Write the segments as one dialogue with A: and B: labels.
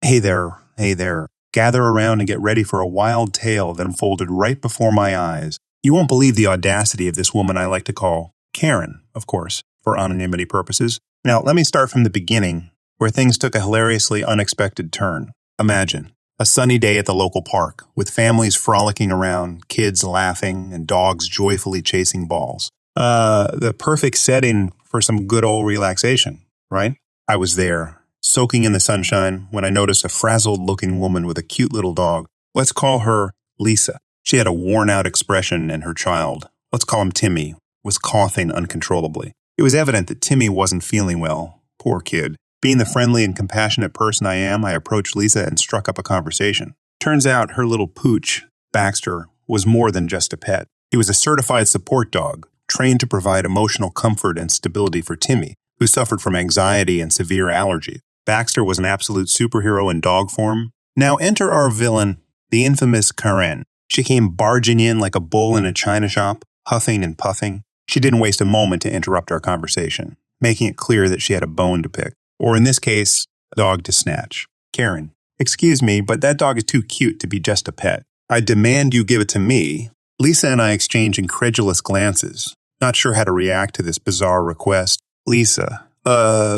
A: Hey there. Gather around and get ready for a wild tale that unfolded right before my eyes. You won't believe the audacity of this woman I like to call Karen, of course, for anonymity purposes. Now, let me start from the beginning, where things took a hilariously unexpected turn. Imagine a sunny day at the local park, with families frolicking around, kids laughing, and dogs joyfully chasing balls. The perfect setting for some good old relaxation, right? I was there, soaking in the sunshine, when I noticed a frazzled-looking woman with a cute little dog. Let's call her Lisa. She had a worn-out expression, and her child, let's call him Timmy, was coughing uncontrollably. It was evident that Timmy wasn't feeling well. Poor kid. Being the friendly and compassionate person I am, I approached Lisa and struck up a conversation. Turns out her little pooch, Baxter, was more than just a pet. He was a certified support dog, trained to provide emotional comfort and stability for Timmy, who suffered from anxiety and severe allergies. Baxter was an absolute superhero in dog form. Now enter our villain, the infamous Karen. She came barging in like a bull in a china shop, huffing and puffing. She didn't waste a moment to interrupt our conversation, making it clear that she had a bone to pick. Or in this case, a dog to snatch. Karen, excuse me, but that dog is too cute to be just a pet. I demand you give it to me. Lisa and I exchange incredulous glances, not sure how to react to this bizarre request. Lisa,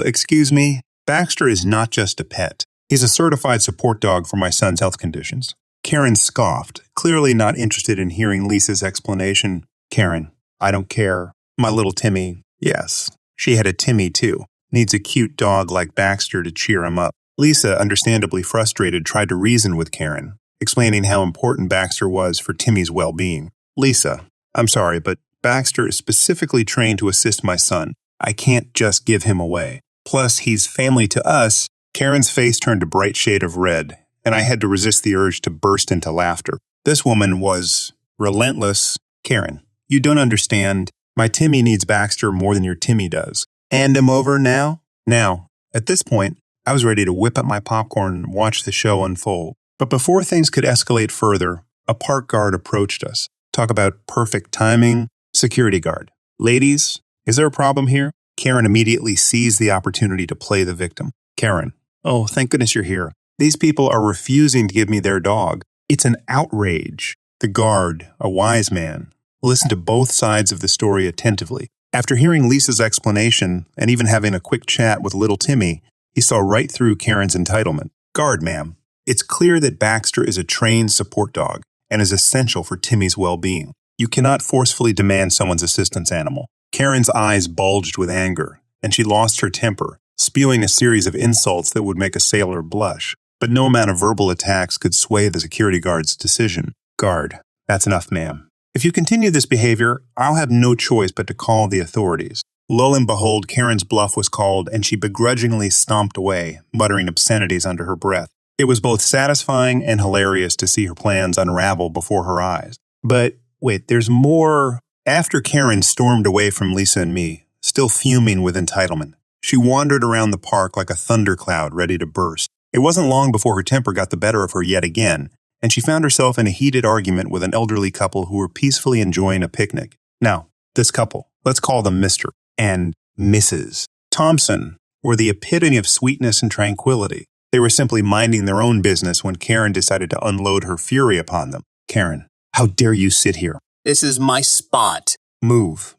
A: excuse me? Baxter is not just a pet. He's a certified support dog for my son's health conditions. Karen scoffed, clearly not interested in hearing Lisa's explanation. Karen, I don't care. My little Timmy, yes, she had a Timmy too. Needs a cute dog like Baxter to cheer him up. Lisa, understandably frustrated, tried to reason with Karen, explaining how important Baxter was for Timmy's well-being. Lisa, I'm sorry, but Baxter is specifically trained to assist my son. I can't just give him away. Plus, he's family to us. Karen's face turned a bright shade of red, and I had to resist the urge to burst into laughter. This woman was relentless. Karen, you don't understand. My Timmy needs Baxter more than your Timmy does. Hand him over now? Now, at this point, I was ready to whip up my popcorn and watch the show unfold. But before things could escalate further, a park guard approached us. Talk about perfect timing. Security guard. Ladies, is there a problem here? Karen immediately seized the opportunity to play the victim. Karen, oh, thank goodness you're here. These people are refusing to give me their dog. It's an outrage. The guard, a wise man, listened to both sides of the story attentively. After hearing Lisa's explanation and even having a quick chat with little Timmy, he saw right through Karen's entitlement. Guard, ma'am, it's clear that Baxter is a trained support dog and is essential for Timmy's well-being. You cannot forcefully demand someone's assistance animal. Karen's eyes bulged with anger, and she lost her temper, spewing a series of insults that would make a sailor blush. But no amount of verbal attacks could sway the security guard's decision. Guard, that's enough, ma'am. If you continue this behavior, I'll have no choice but to call the authorities. Lo and behold, Karen's bluff was called, and she begrudgingly stomped away, muttering obscenities under her breath. It was both satisfying and hilarious to see her plans unravel before her eyes. But wait, there's more. After Karen stormed away from Lisa and me, still fuming with entitlement, she wandered around the park like a thundercloud ready to burst. It wasn't long before her temper got the better of her yet again, and she found herself in a heated argument with an elderly couple who were peacefully enjoying a picnic. Now, this couple, let's call them Mr. and Mrs. Thompson, were the epitome of sweetness and tranquility. They were simply minding their own business when Karen decided to unload her fury upon them. Karen, how dare you sit here?
B: This is my spot.
A: Move.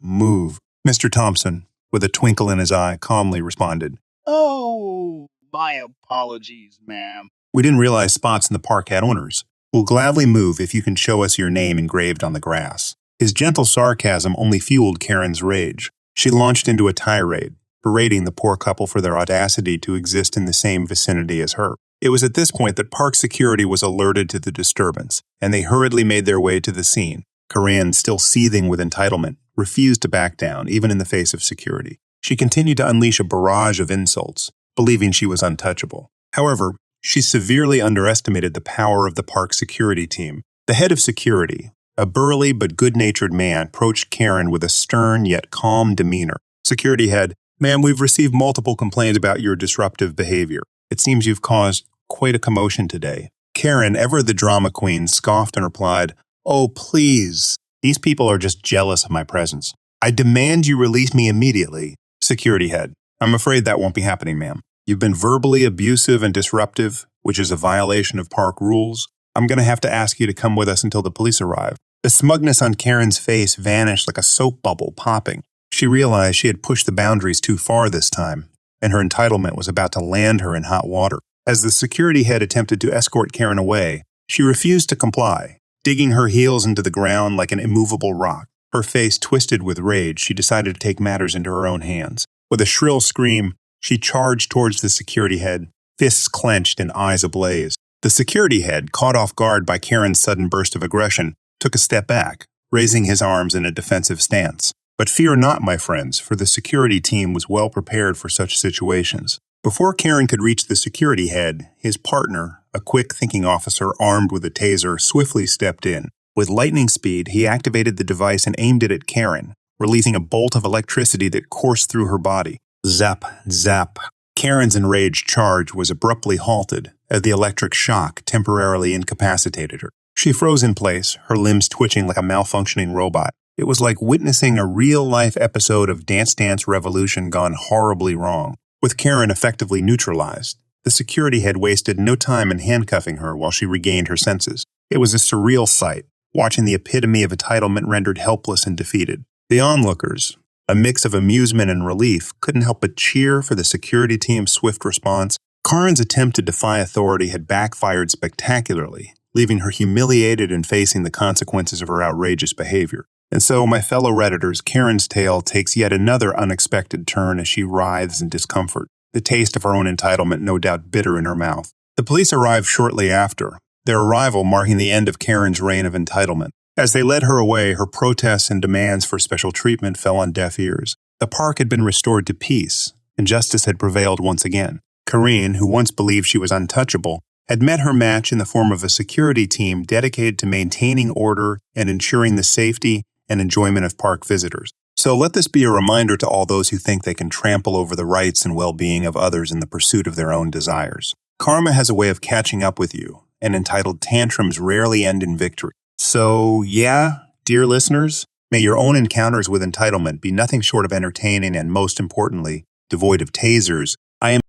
A: Mr. Thompson, with a twinkle in his eye, calmly responded.
C: Oh, my apologies, ma'am.
A: We didn't realize spots in the park had owners. We'll gladly move if you can show us your name engraved on the grass. His gentle sarcasm only fueled Karen's rage. She launched into a tirade, berating the poor couple for their audacity to exist in the same vicinity as her. It was at this point that park security was alerted to the disturbance, and they hurriedly made their way to the scene. Karen, still seething with entitlement, refused to back down, even in the face of security. She continued to unleash a barrage of insults, believing she was untouchable. However, she severely underestimated the power of the park security team. The head of security, a burly but good-natured man, approached Karen with a stern yet calm demeanor. Security head, ma'am, we've received multiple complaints about your disruptive behavior. It seems you've caused quite a commotion today. Karen, ever the drama queen, scoffed and replied, oh, please. These people are just jealous of my presence. I demand you release me immediately. Security head, I'm afraid that won't be happening, ma'am. You've been verbally abusive and disruptive, which is a violation of park rules. I'm going to have to ask you to come with us until the police arrive." The smugness on Karen's face vanished like a soap bubble popping. She realized she had pushed the boundaries too far this time, and her entitlement was about to land her in hot water. As the security head attempted to escort Karen away, she refused to comply, digging her heels into the ground like an immovable rock. Her face twisted with rage, she decided to take matters into her own hands. With a shrill scream, she charged towards the security head, fists clenched and eyes ablaze. The security head, caught off guard by Karen's sudden burst of aggression, took a step back, raising his arms in a defensive stance. But fear not, my friends, for the security team was well prepared for such situations. Before Karen could reach the security head, his partner, a quick-thinking officer armed with a taser, swiftly stepped in. With lightning speed, he activated the device and aimed it at Karen, releasing a bolt of electricity that coursed through her body. Zap, zap. Karen's enraged charge was abruptly halted as the electric shock temporarily incapacitated her. She froze in place, her limbs twitching like a malfunctioning robot. It was like witnessing a real-life episode of Dance Dance Revolution gone horribly wrong. With Karen effectively neutralized, the security head wasted no time in handcuffing her while she regained her senses. It was a surreal sight, watching the epitome of entitlement rendered helpless and defeated. The onlookers, a mix of amusement and relief, couldn't help but cheer for the security team's swift response. Karen's attempt to defy authority had backfired spectacularly, leaving her humiliated and facing the consequences of her outrageous behavior. And so, my fellow Redditors, Karen's tale takes yet another unexpected turn as she writhes in discomfort, the taste of her own entitlement no doubt bitter in her mouth. The police arrived shortly after, their arrival marking the end of Karen's reign of entitlement. As they led her away, her protests and demands for special treatment fell on deaf ears. The park had been restored to peace, and justice had prevailed once again. Karine, who once believed she was untouchable, had met her match in the form of a security team dedicated to maintaining order and ensuring the safety and enjoyment of park visitors. So let this be a reminder to all those who think they can trample over the rights and well-being of others in the pursuit of their own desires. Karma has a way of catching up with you, and entitled tantrums rarely end in victory. So, yeah, dear listeners, may your own encounters with entitlement be nothing short of entertaining and, most importantly, devoid of tasers. I am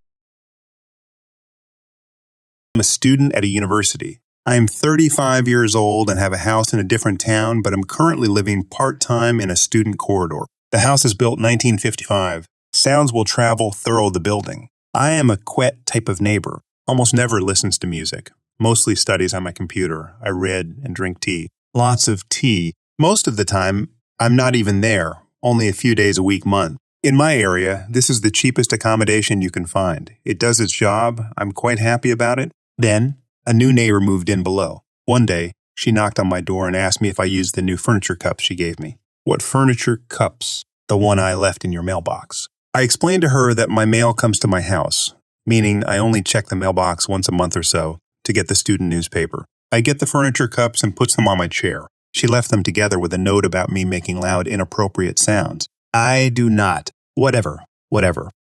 A: a student at a university. I am 35 years old and have a house in a different town, but am currently living part-time in a student corridor. The house is built 1955. Sounds will travel thorough the building. I am a quiet type of neighbor, almost never listens to music, mostly studies on my computer. I read and drink tea. Lots of tea. Most of the time, I'm not even there, only a few days a week, month. In my area, this is the cheapest accommodation you can find. It does its job. I'm quite happy about it. Then, a new neighbor moved in below. One day, she knocked on my door and asked me if I used the new furniture cups she gave me. What furniture cups? The one I left in your mailbox. I explained to her that my mail comes to my house, meaning I only check the mailbox once a month or so to get the student newspaper. I get the furniture cups and puts them on my chair. She left them together with a note about me making loud, inappropriate sounds. I do not. Whatever.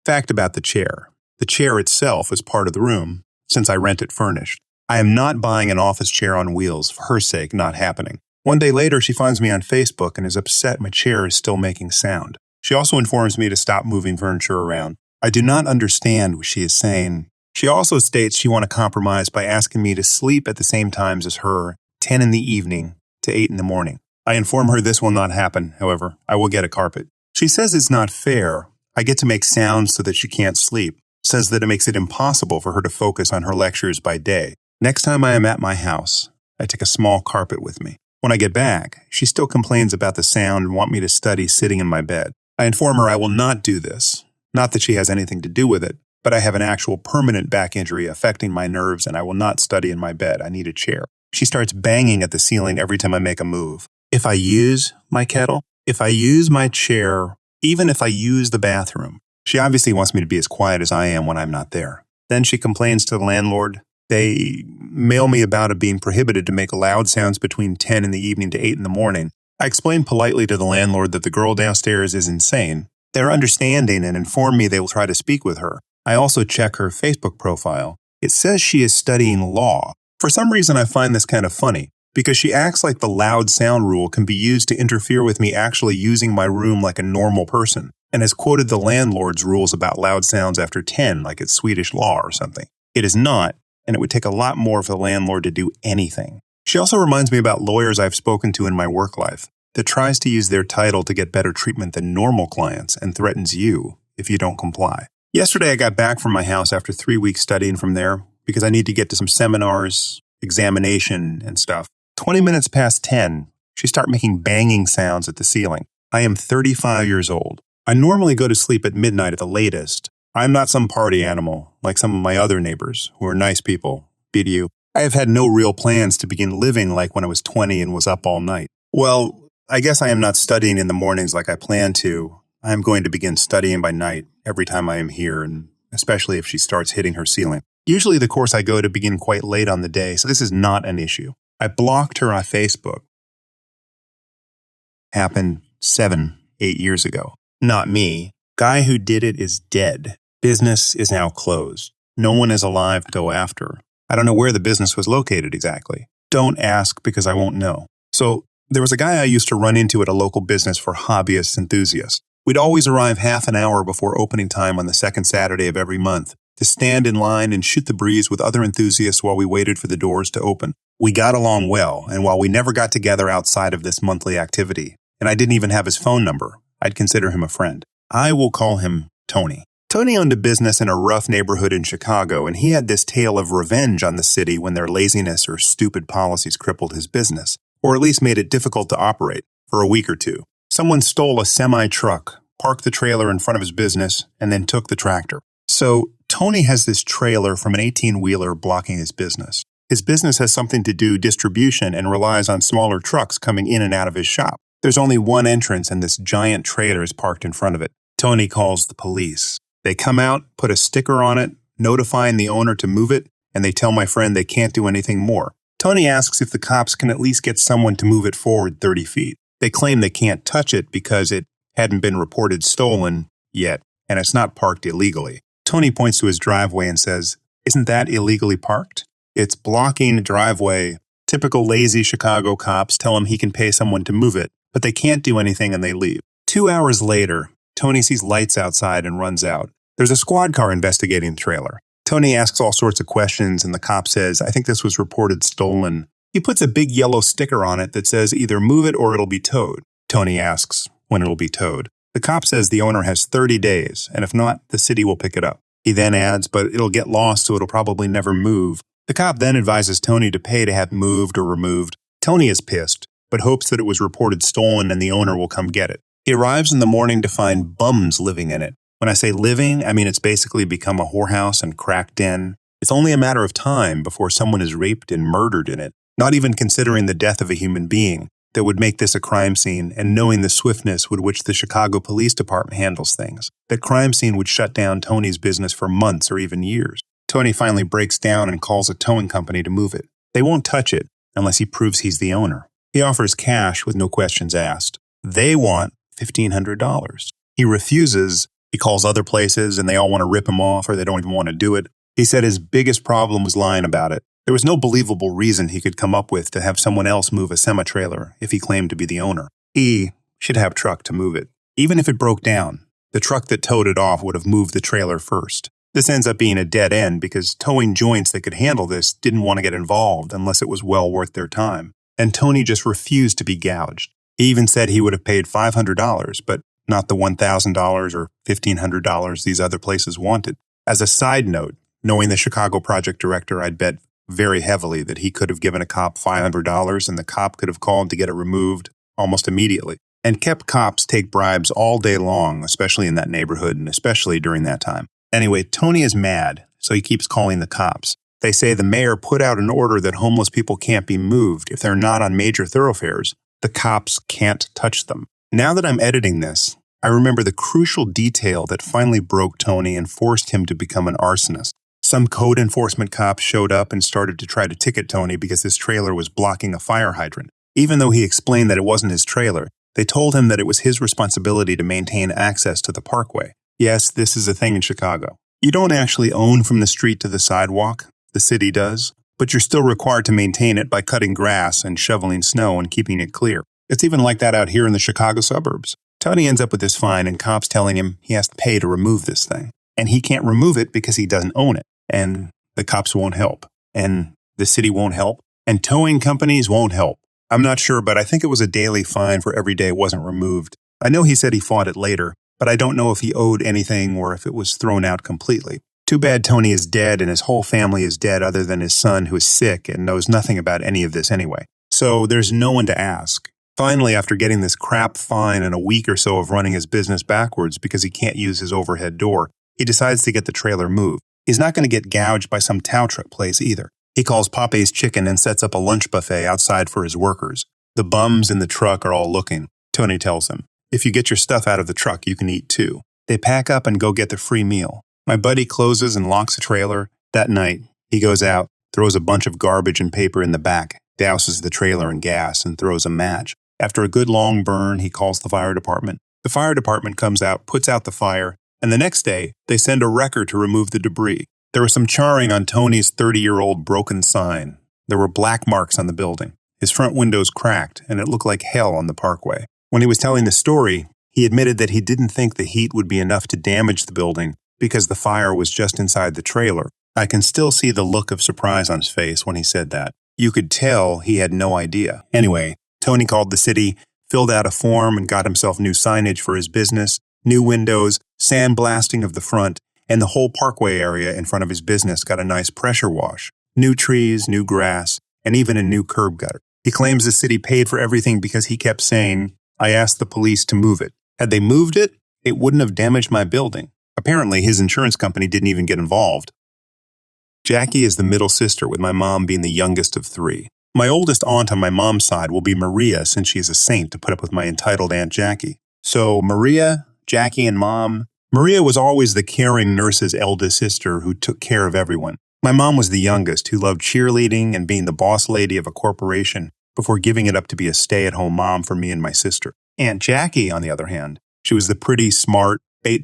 A: Fact about the chair. The chair itself is part of the room, since I rent it furnished. I am not buying an office chair on wheels, for her sake, not happening. One day later, she finds me on Facebook and is upset my chair is still making sound. She also informs me to stop moving furniture around. I do not understand what she is saying. She also states she wants to compromise by asking me to sleep at the same times as her, 10 in the evening to 8 in the morning. I inform her this will not happen, however. I will get a carpet. She says it's not fair. I get to make sounds so that she can't sleep. Says that it makes it impossible for her to focus on her lectures by day. Next time I am at my house, I take a small carpet with me. When I get back, she still complains about the sound and wants me to study sitting in my bed. I inform her I will not do this. Not that she has anything to do with it, but I have an actual permanent back injury affecting my nerves and I will not study in my bed. I need a chair. She starts banging at the ceiling every time I make a move. If I use my kettle, if I use my chair, even if I use the bathroom, she obviously wants me to be as quiet as I am when I'm not there. Then she complains to the landlord. They mail me about it being prohibited to make loud sounds between 10 in the evening to 8 in the morning. I explain politely to the landlord that the girl downstairs is insane. They're understanding and inform me they will try to speak with her. I also check her Facebook profile. It says she is studying law. For some reason, I find this kind of funny, because she acts like the loud sound rule can be used to interfere with me actually using my room like a normal person, and has quoted the landlord's rules about loud sounds after 10 like it's Swedish law or something. It is not, and it would take a lot more for the landlord to do anything. She also reminds me about lawyers I've spoken to in my work life that tries to use their title to get better treatment than normal clients and threatens you if you don't comply. Yesterday, I got back from my house after 3 weeks studying from there because I need to get to some seminars, examination, and stuff. 20 minutes past 10, she started making banging sounds at the ceiling. I am 35 years old. I normally go to sleep at midnight at the latest. I'm not some party animal like some of my other neighbors who are nice people. BDU. I have had no real plans to begin living like when I was 20 and was up all night. Well, I guess I am not studying in the mornings like I planned to. I am going to begin studying by night every time I am here, and especially if she starts hitting her ceiling. Usually the course I go to begin quite late on the day, so this is not an issue. I blocked her on Facebook. Happened 7, 8 years ago. Not me. Guy who did it is dead. Business is now closed. No one is alive to go after. I don't know where the business was located exactly. Don't ask because I won't know. So there was a guy I used to run into at a local business for hobbyists enthusiasts. We'd always arrive half an hour before opening time on the second Saturday of every month to stand in line and shoot the breeze with other enthusiasts while we waited for the doors to open. We got along well, and while we never got together outside of this monthly activity, and I didn't even have his phone number, I'd consider him a friend. I will call him Tony. Tony owned a business in a rough neighborhood in Chicago, and he had this tale of revenge on the city when their laziness or stupid policies crippled his business, or at least made it difficult to operate for a week or two. Someone stole a semi-truck, parked the trailer in front of his business, and then took the tractor. So Tony has this trailer from an 18-wheeler blocking his business. His business has something to do distribution and relies on smaller trucks coming in and out of his shop. There's only one entrance, and this giant trailer is parked in front of it. Tony calls the police. They come out, put a sticker on it, notifying the owner to move it, and they tell my friend they can't do anything more. Tony asks if the cops can at least get someone to move it forward 30 feet. They claim they can't touch it because it hadn't been reported stolen yet, and it's not parked illegally. Tony points to his driveway and says, "Isn't that illegally parked? It's blocking a driveway." Typical lazy Chicago cops tell him he can pay someone to move it, but they can't do anything and they leave. 2 hours later, Tony sees lights outside and runs out. There's a squad car investigating the trailer. Tony asks all sorts of questions, and the cop says, "I think this was reported stolen." He puts a big yellow sticker on it that says either move it or it'll be towed. Tony asks when it'll be towed. The cop says the owner has 30 days, and if not, the city will pick it up. He then adds, but it'll get lost, so it'll probably never move. The cop then advises Tony to pay to have moved or removed. Tony is pissed, but hopes that it was reported stolen and the owner will come get it. He arrives in the morning to find bums living in it. When I say living, I mean it's basically become a whorehouse and crack den. It's only a matter of time before someone is raped and murdered in it, not even considering the death of a human being that would make this a crime scene, and knowing the swiftness with which the Chicago Police Department handles things. That crime scene would shut down Tony's business for months or even years. Tony finally breaks down and calls a towing company to move it. They won't touch it unless he proves he's the owner. He offers cash with no questions asked. They want $1,500. He refuses. He calls other places and they all want to rip him off or they don't even want to do it. He said his biggest problem was lying about it. There was no believable reason he could come up with to have someone else move a semi-trailer if he claimed to be the owner. He should have a truck to move it. Even if it broke down, the truck that towed it off would have moved the trailer first. This ends up being a dead end because towing joints that could handle this didn't want to get involved unless it was well worth their time. And Tony just refused to be gouged. He even said he would have paid $500, but not the $1,000 or $1,500 these other places wanted. As a side note, knowing the Chicago project director, I'd bet very heavily that he could have given a cop $500 and the cop could have called to get it removed almost immediately. And kept cops take bribes all day long, especially in that neighborhood and especially during that time. Anyway, Tony is mad, so he keeps calling the cops. They say the mayor put out an order that homeless people can't be moved if they're not on major thoroughfares. The cops can't touch them. Now that I'm editing this, I remember the crucial detail that finally broke Tony and forced him to become an arsonist. Some code enforcement cops showed up and started to try to ticket Tony because his trailer was blocking a fire hydrant. Even though he explained that it wasn't his trailer, they told him that it was his responsibility to maintain access to the parkway. Yes, this is a thing in Chicago. You don't actually own from the street to the sidewalk. The city does. But you're still required to maintain it by cutting grass and shoveling snow and keeping it clear. It's even like that out here in the Chicago suburbs. Tony ends up with this fine and cops telling him he has to pay to remove this thing. And he can't remove it because he doesn't own it. And the cops won't help. and the city won't help, and towing companies won't help. I'm not sure, but I think it was a daily fine for every day it wasn't removed. I know he said he fought it later, but I don't know if he owed anything or if it was thrown out completely. Too bad Tony is dead and his whole family is dead other than his son who is sick and knows nothing about any of this anyway. So there's no one to ask. Finally, after getting this crap fine and a week or so of running his business backwards because he can't use his overhead door, he decides to get the trailer moved. He's not going to get gouged by some tow truck place either. He calls Pape's Chicken and sets up a lunch buffet outside for his workers. The bums in the truck are all looking. Tony tells them, "If you get your stuff out of the truck, you can eat too." They pack up and go get the free meal. My buddy closes and locks the trailer. That night, he goes out, throws a bunch of garbage and paper in the back, douses the trailer in gas, and throws a match. After a good long burn, he calls the fire department. The fire department comes out, puts out the fire, and the next day, they send a wrecker to remove the debris. There was some charring on Tony's 30-year-old broken sign. There were black marks on the building. His front windows cracked, and it looked like hell on the parkway. When he was telling the story, he admitted that he didn't think the heat would be enough to damage the building because the fire was just inside the trailer. I can still see the look of surprise on his face when he said that. You could tell he had no idea. Anyway, Tony called the city, filled out a form, and got himself new signage for his business, new windows, sandblasting of the front, and the whole parkway area in front of his business got a nice pressure wash. New trees, new grass, and even a new curb gutter. He claims the city paid for everything because he kept saying, "I asked the police to move it." Had they moved it, it wouldn't have damaged my building. Apparently, his insurance company didn't even get involved. Jackie is the middle sister, with my mom being the youngest of three. My oldest aunt on my mom's side will be Maria, since she is a saint to put up with my entitled Aunt Jackie. So Maria, Jackie, and Mom. Maria was always the caring nurse's eldest sister who took care of everyone. My mom was the youngest, who loved cheerleading and being the boss lady of a corporation before giving it up to be a stay-at-home mom for me and my sister. Aunt Jackie, on the other hand, she was the pretty, smart,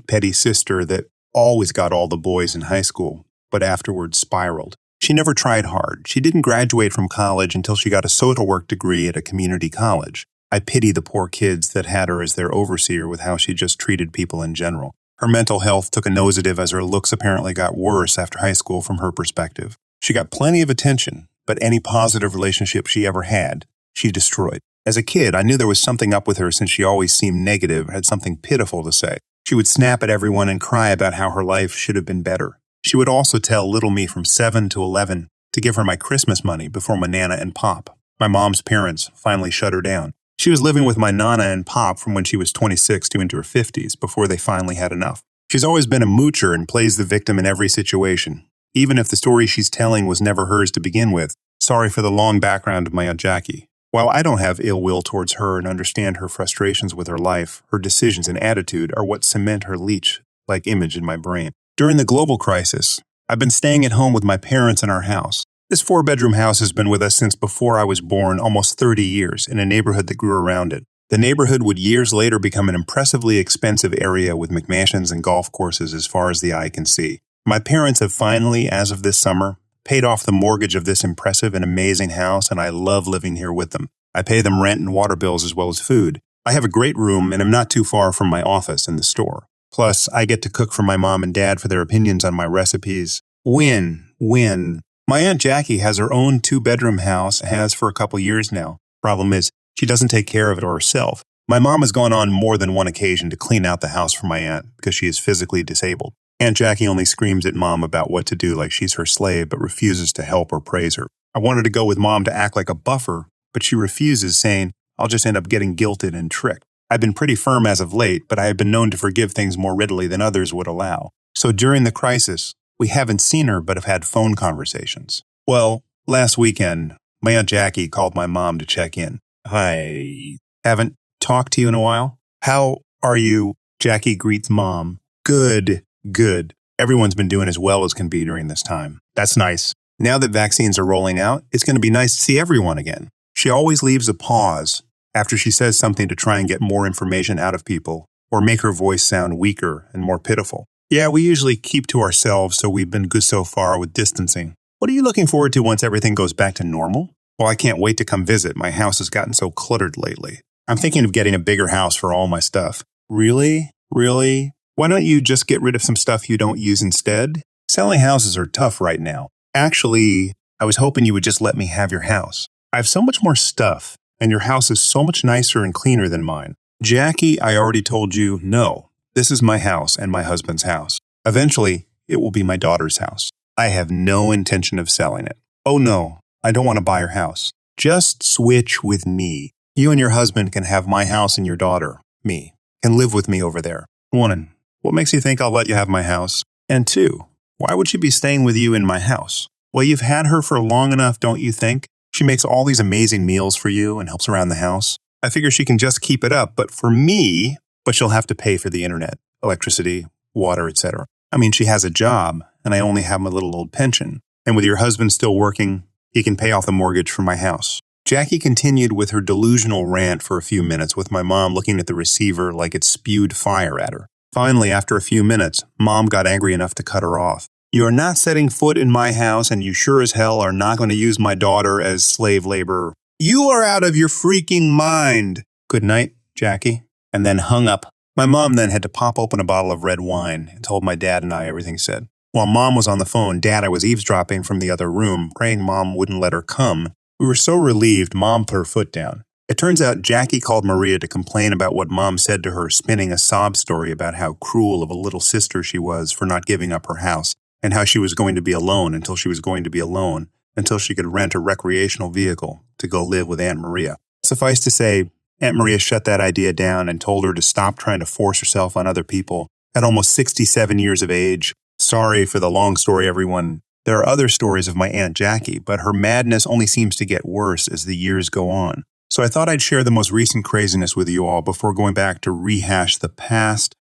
A: petty sister that always got all the boys in high school, but afterwards spiraled. She never tried hard. She didn't graduate from college until she got a social work degree at a community college. I pity the poor kids that had her as their overseer with how she just treated people in general. Her mental health took a nosedive as her looks apparently got worse after high school from her perspective. She got plenty of attention, but any positive relationship she ever had, she destroyed. As a kid, I knew there was something up with her since she always seemed negative, had something pitiful to say. She would snap at everyone and cry about how her life should have been better. She would also tell little me from 7 to 11 to give her my Christmas money before my Nana and Pop. My mom's parents finally shut her down. She was living with my Nana and Pop from when she was 26 to into her 50s before they finally had enough. She's always been a moocher and plays the victim in every situation. Even if the story she's telling was never hers to begin with. Sorry for the long background of my Aunt Jackie. While I don't have ill will towards her and understand her frustrations with her life, her decisions and attitude are what cement her leech-like image in my brain. During the global crisis, I've been staying at home with my parents in our house. This 4-bedroom house has been with us since before I was born, almost 30 years, in a neighborhood that grew around it. The neighborhood would years later become an impressively expensive area with McMansions and golf courses as far as the eye can see. My parents have finally, as of this summer, paid off the mortgage of this impressive and amazing house, and I love living here with them. I pay them rent and water bills as well as food. I have a great room, and I'm not too far from my office and the store. Plus, I get to cook for my mom and dad for their opinions on my recipes. Win. My Aunt Jackie has her own 2-bedroom house, has for a couple years now. Problem is, she doesn't take care of it herself. My mom has gone on more than one occasion to clean out the house for my aunt because she is physically disabled. Aunt Jackie only screams at Mom about what to do like she's her slave, but refuses to help or praise her. I wanted to go with Mom to act like a buffer, but she refuses, saying, "I'll just end up getting guilted and tricked." I've been pretty firm as of late, but I have been known to forgive things more readily than others would allow. So during the crisis, we haven't seen her but have had phone conversations. Well, last weekend, my Aunt Jackie called my mom to check in. "I haven't talked to you in a while. How are you?" Jackie greets Mom. Good. Everyone's been doing as well as can be during this time. That's nice. Now that vaccines are rolling out, it's going to be nice to see everyone again. She always leaves a pause after she says something to try and get more information out of people or make her voice sound weaker and more pitiful. Yeah, we usually keep to ourselves, so we've been good so far with distancing. What are you looking forward to once everything goes back to normal? Well, I can't wait to come visit. My house has gotten so cluttered lately. I'm thinking of getting a bigger house for all my stuff. Really? Why don't you just get rid of some stuff you don't use instead? Selling houses are tough right now. Actually, I was hoping you would just let me have your house. I have so much more stuff, and your house is so much nicer and cleaner than mine. Jackie, I already told you, no. This is my house and my husband's house. Eventually, it will be my daughter's house. I have no intention of selling it. Oh no, I don't want to buy your house. Just switch with me. You and your husband can have my house, and your daughter, me, can live with me over there. 1. What makes you think I'll let you have my house? And 2, why would she be staying with you in my house? Well, you've had her for long enough, don't you think? She makes all these amazing meals for you and helps around the house. I figure she can just keep it up, but she'll have to pay for the internet, electricity, water, etc. I mean, she has a job, and I only have my little old pension. And with your husband still working, he can pay off the mortgage for my house. Jackie continued with her delusional rant for a few minutes, with my mom looking at the receiver like it spewed fire at her. Finally, after a few minutes, Mom got angry enough to cut her off. You are not setting foot in my house, and you sure as hell are not going to use my daughter as slave labor. You are out of your freaking mind. Good night, Jackie. And then hung up. My mom then had to pop open a bottle of red wine and told my dad and I everything said. While Mom was on the phone, Dad, I was eavesdropping from the other room, praying Mom wouldn't let her come. We were so relieved, Mom put her foot down. It turns out Jackie called Maria to complain about what Mom said to her, spinning a sob story about how cruel of a little sister she was for not giving up her house, and how she was going to be alone until she could rent a recreational vehicle to go live with Aunt Maria. Suffice to say, Aunt Maria shut that idea down and told her to stop trying to force herself on other people at almost 67 years of age. Sorry for the long story, everyone. There are other stories of my Aunt Jackie, but her madness only seems to get worse as the years go on. So I thought I'd share the most recent craziness with you all before going back to rehash the past.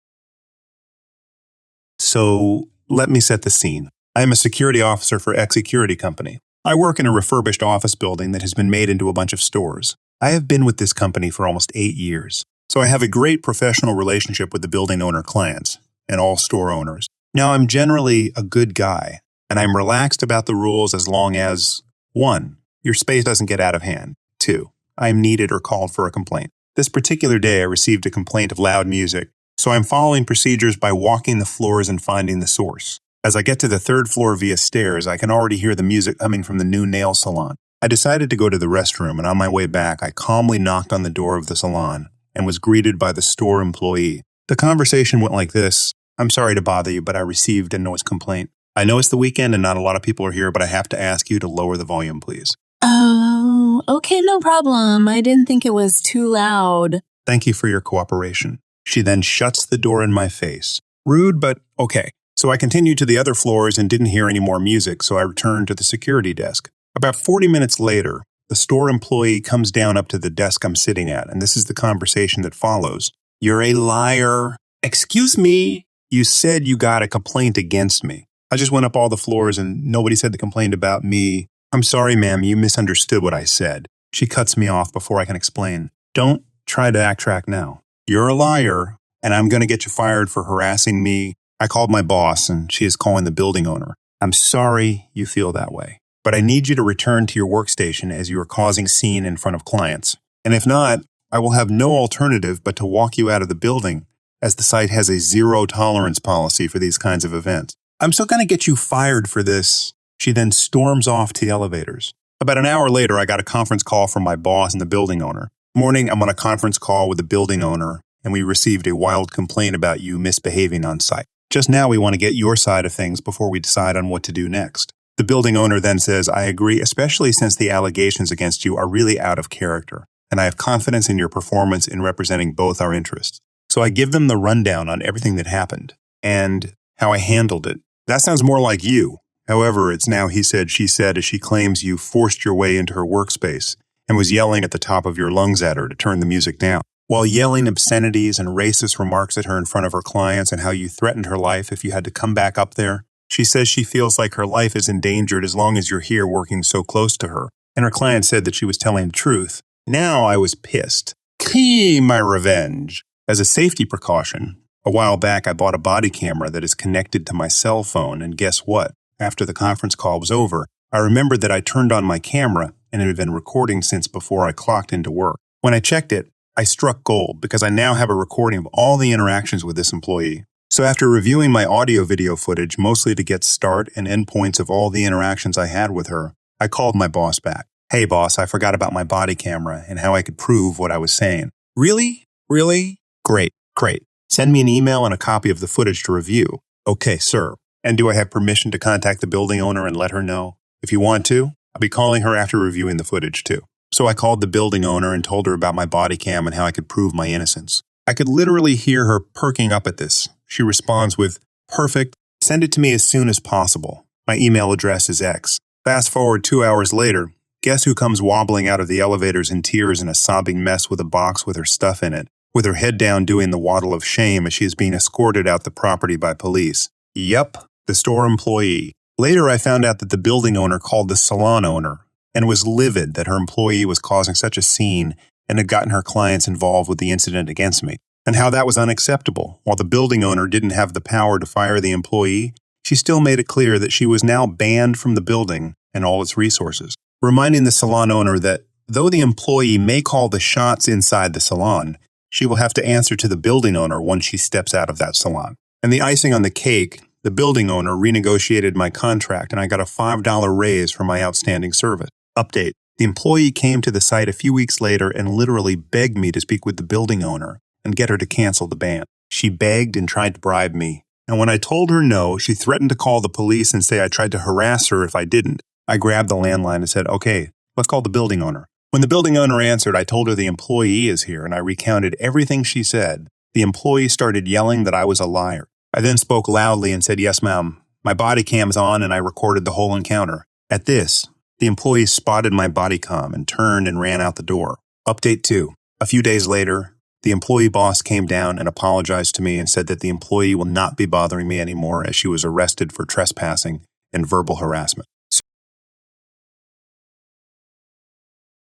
A: So let me set the scene. I am a security officer for X Security Company. I work in a refurbished office building that has been made into a bunch of stores. I have been with this company for almost 8 years, so I have a great professional relationship with the building owner clients and all store owners. Now, I'm generally a good guy, and I'm relaxed about the rules as long as 1. Your space doesn't get out of hand. 2. I am needed or called for a complaint. This particular day, I received a complaint of loud music, so I'm following procedures by walking the floors and finding the source. As I get to the 3rd floor via stairs, I can already hear the music coming from the new nail salon. I decided to go to the restroom, and on my way back, I calmly knocked on the door of the salon and was greeted by the store employee. The conversation went like this. I'm sorry to bother you, but I received a noise complaint. I know it's the weekend and not a lot of people are here, but I have to ask you to lower the volume, please.
D: Oh, okay, no problem. I didn't think it was too loud.
A: Thank you for your cooperation. She then shuts the door in my face. Rude, but okay. So I continued to the other floors and didn't hear any more music, so I returned to the security desk. About 40 minutes later, the store employee comes down up to the desk I'm sitting at, and this is the conversation that follows. You're a liar. Excuse me? You said you got a complaint against me. I just went up all the floors and nobody said the complaint about me. I'm sorry, ma'am, you misunderstood what I said. She cuts me off before I can explain. Don't try to backtrack now. You're a liar, and I'm going to get you fired for harassing me. I called my boss, and she is calling the building owner. I'm sorry you feel that way, but I need you to return to your workstation as you are causing scene in front of clients. And if not, I will have no alternative but to walk you out of the building, as the site has a zero-tolerance policy for these kinds of events. I'm still going to get you fired for this. She then storms off to the elevators. About an hour later, I got a conference call from my boss and the building owner. Morning, I'm on a conference call with the building owner, and we received a wild complaint about you misbehaving on site. Just now, we want to get your side of things before we decide on what to do next. The building owner then says, I agree, especially since the allegations against you are really out of character, and I have confidence in your performance in representing both our interests. So I give them the rundown on everything that happened and how I handled it. That sounds more like you. However, it's now he said, she said, as she claims you forced your way into her workspace and was yelling at the top of your lungs at her to turn the music down, while yelling obscenities and racist remarks at her in front of her clients and how you threatened her life if you had to come back up there. She says she feels like her life is endangered as long as you're here working so close to her. And her client said that she was telling the truth. Now I was pissed. My revenge. As a safety precaution, a while back I bought a body camera that is connected to my cell phone, and guess what? After the conference call was over, I remembered that I turned on my camera and it had been recording since before I clocked into work. When I checked it, I struck gold because I now have a recording of all the interactions with this employee. So after reviewing my audio-video footage, mostly to get start and end points of all the interactions I had with her, I called my boss back. Hey boss, I forgot about my body camera and how I could prove what I was saying. Really? Really? Great, great. Send me an email and a copy of the footage to review. Okay, sir. And do I have permission to contact the building owner and let her know? If you want to, I'll be calling her after reviewing the footage too. So I called the building owner and told her about my body cam and how I could prove my innocence. I could literally hear her perking up at this. She responds with, perfect, send it to me as soon as possible. My email address is X. Fast forward 2 hours later, guess who comes wobbling out of the elevators in tears and a sobbing mess with a box with her stuff in it, with her head down doing the waddle of shame as she is being escorted out the property by police. Yep, the store employee. Later I found out that the building owner called the salon owner and was livid that her employee was causing such a scene and had gotten her clients involved with the incident against me, and how that was unacceptable. While the building owner didn't have the power to fire the employee, she still made it clear that she was now banned from the building and all its resources, reminding the salon owner that though the employee may call the shots inside the salon, she will have to answer to the building owner once she steps out of that salon. And the icing on the cake, the building owner renegotiated my contract and I got a $5 raise for my outstanding service. Update. The employee came to the site a few weeks later and literally begged me to speak with the building owner and get her to cancel the ban. She begged and tried to bribe me. And when I told her no, she threatened to call the police and say I tried to harass her if I didn't. I grabbed the landline and said, okay, let's call the building owner. When the building owner answered, I told her the employee is here and I recounted everything she said. The employee started yelling that I was a liar. I then spoke loudly and said, yes, ma'am, my body cam's on and I recorded the whole encounter. At this, the employee spotted my body cam and turned and ran out the door. Update 2. A few days later, the employee boss came down and apologized to me and said that the employee will not be bothering me anymore as she was arrested for trespassing and verbal harassment.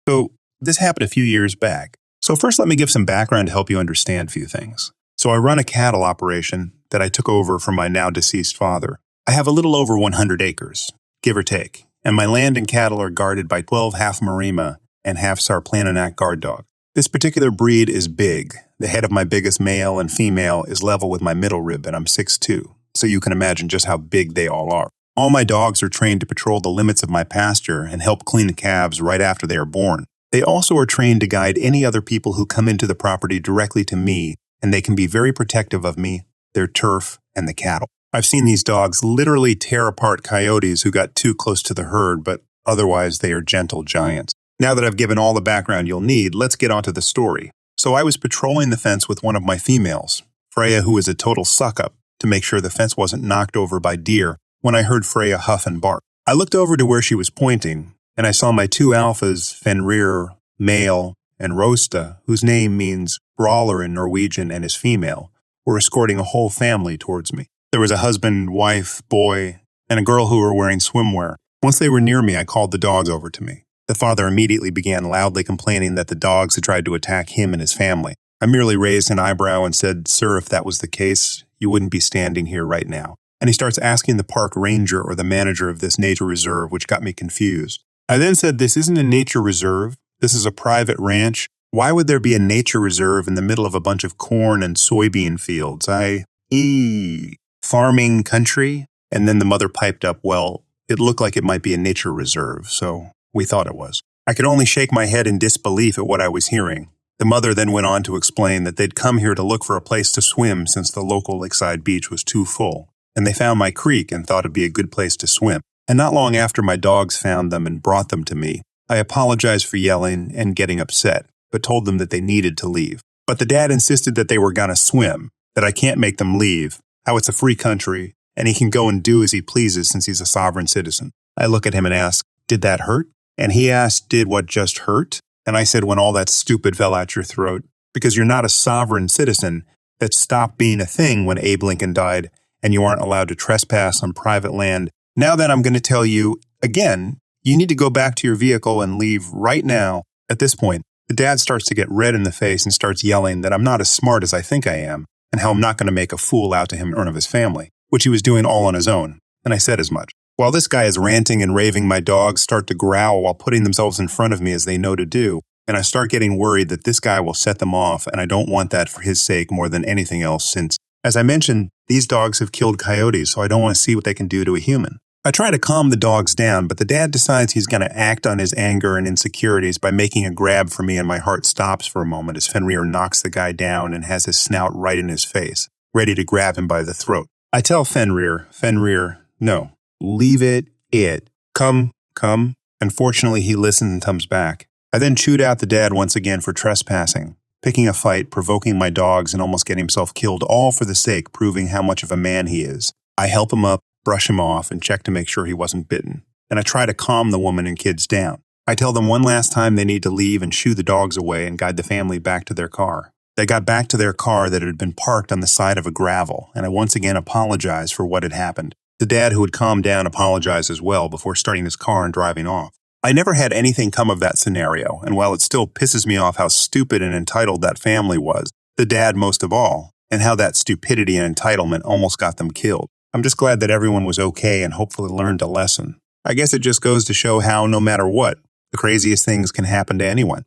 A: So this happened a few years back. So first let me give some background to help you understand a few things. So I run a cattle operation that I took over from my now deceased father. I have a little over 100 acres, give or take, and my land and cattle are guarded by 12 half Marima and half Sarplananak guard dog. This particular breed is big. The head of my biggest male and female is level with my middle rib, and I'm 6'2", so you can imagine just how big they all are. All my dogs are trained to patrol the limits of my pasture and help clean the calves right after they are born. They also are trained to guide any other people who come into the property directly to me, and they can be very protective of me, their turf, and the cattle. I've seen these dogs literally tear apart coyotes who got too close to the herd, but otherwise they are gentle giants. Now that I've given all the background you'll need, let's get on to the story. So I was patrolling the fence with one of my females, Freya, who is a total suck-up, to make sure the fence wasn't knocked over by deer, when I heard Freya huff and bark. I looked over to where she was pointing, and I saw my 2 alphas, Fenrir, male, and Rosta, whose name means brawler in Norwegian and is female, were escorting a whole family towards me. There was a husband, wife, boy, and a girl who were wearing swimwear. Once they were near me, I called the dogs over to me. The father immediately began loudly complaining that the dogs had tried to attack him and his family. I merely raised an eyebrow and said, sir, if that was the case, you wouldn't be standing here right now. And he starts asking the park ranger or the manager of this nature reserve, which got me confused. I then said, this isn't a nature reserve. This is a private ranch. Why would there be a nature reserve in the middle of a bunch of corn and soybean fields? Farming country? And then the mother piped up, well, it looked like it might be a nature reserve, so we thought it was. I could only shake my head in disbelief at what I was hearing. The mother then went on to explain that they'd come here to look for a place to swim since the local lakeside beach was too full, and they found my creek and thought it'd be a good place to swim. And not long after my dogs found them and brought them to me, I apologized for yelling and getting upset, but told them that they needed to leave. But the dad insisted that they were gonna swim, that I can't make them leave, how it's a free country, and he can go and do as he pleases since he's a sovereign citizen. I look at him and ask, did that hurt? And he asked, did what just hurt? And I said, when all that stupid fell out your throat, because you're not a sovereign citizen, that stopped being a thing when Abe Lincoln died, and you aren't allowed to trespass on private land. Now then, I'm going to tell you, again, you need to go back to your vehicle and leave right now. At this point, the dad starts to get red in the face and starts yelling that I'm not as smart as I think I am, and how I'm not going to make a fool out to him or of his family, which he was doing all on his own. And I said as much. While this guy is ranting and raving, my dogs start to growl while putting themselves in front of me as they know to do, and I start getting worried that this guy will set them off, and I don't want that for his sake more than anything else since, as I mentioned, these dogs have killed coyotes, so I don't want to see what they can do to a human. I try to calm the dogs down, but the dad decides he's going to act on his anger and insecurities by making a grab for me, and my heart stops for a moment as Fenrir knocks the guy down and has his snout right in his face, ready to grab him by the throat. I tell Fenrir, no, leave it. Come. Unfortunately, he listens and comes back. I then chewed out the dad once again for trespassing, picking a fight, provoking my dogs, and almost getting himself killed, all for the sake proving how much of a man he is. I help him up, brush him off, and check to make sure he wasn't bitten. And I try to calm the woman and kids down. I tell them one last time they need to leave and shoo the dogs away and guide the family back to their car. They got back to their car that had been parked on the side of a gravel, and I once again apologized for what had happened. The dad, who had calmed down, apologized as well before starting his car and driving off. I never had anything come of that scenario, and while it still pisses me off how stupid and entitled that family was, the dad most of all, and how that stupidity and entitlement almost got them killed, I'm just glad that everyone was okay and hopefully learned a lesson. I guess it just goes to show how, no matter what, the craziest things can happen to anyone.